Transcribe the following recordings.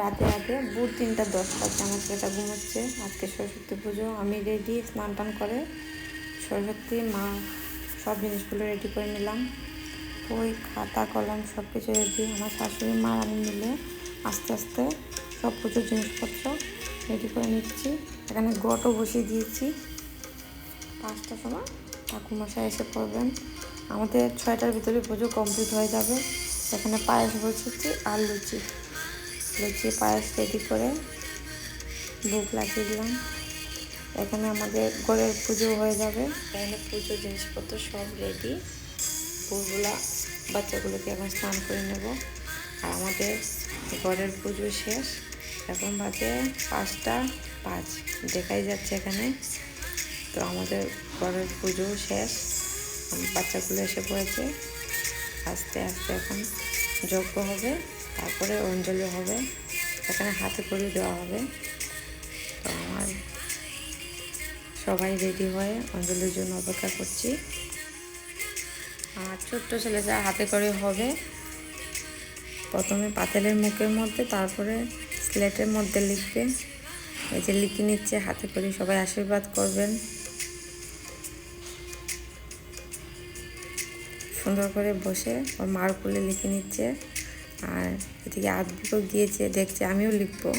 রাতে রাতে ভোর 3:10 বাজে আমার ছেলেটা ঘুমোচ্ছে। আজকে সরস্বতী পুজো। আমি রেডি, স্নান টান করে সরস্বতী মা সব জিনিসগুলো রেডি করে নিলাম। বই, খাতা, কলম সব কিছু রেডি। আমার শাশুড়ি মা আমি মিলে আস্তে আস্তে সব পুজোর জিনিসপত্র রেডি করে নিচ্ছি। এখানে ঘটও বসিয়ে দিয়েছি। 5টার সময় ঠাকুরমশাই এসে পড়বেন। আমাদের 6টার ভিতরে পুজো কমপ্লিট হয়ে যাবে। এখানে পায়েস বসেছি আর লুচি পায়েস রেডি করে ভোগ লাগিয়ে দিলাম। এখানে আমাদের ঘরের পুজো হয়ে যাবে। এখানে পুজোর জিনিসপত্র সব রেডি। ফুলগুলা বাচ্চাগুলোকে এখন স্নান করে নেব। আর আমাদের ঘরের পুজো শেষ। এখন বাজে 5:05, দেখাই যাচ্ছে এখানে। তো আমাদের ঘরের পুজো শেষ, বাচ্চাগুলো এসে পড়েছে। আস্তে আস্তে এখন যজ্ঞ হবে, তারপরে অঞ্জলি হবে। এখানে হাতে করে দেওয়া হবে। তো আমার সবাই রেডি হয়ে অঞ্জলির জন্য অপেক্ষা করছি। আর ছোট্ট ছেলে যা হাতে করে হবে, প্রথমে পাতেলের মুখের মধ্যে, তারপরে স্লেটের মধ্যে লিখবে। এই যে লিখে নিচ্ছে হাতে করে, সবাই আশীর্বাদ করবেন। সুন্দর করে বসে ওর মার কোলে লিখে নিচ্ছে। আর এদিকে আবৃত্তিও গিয়েছে, দেখছে আমিও লিখবো,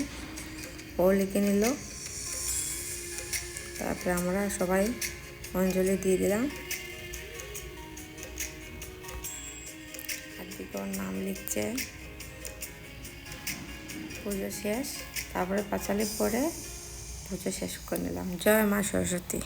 ও লিখে নিল। তারপরে আমরা সবাই অঞ্জলি দিয়ে দিলাম। আবৃত্তি ওর নাম লিখছে। পুজো শেষ, তারপরে পাঁচালি পরে পুজো শেষ করে নিলাম। জয় মা সরস্বতী।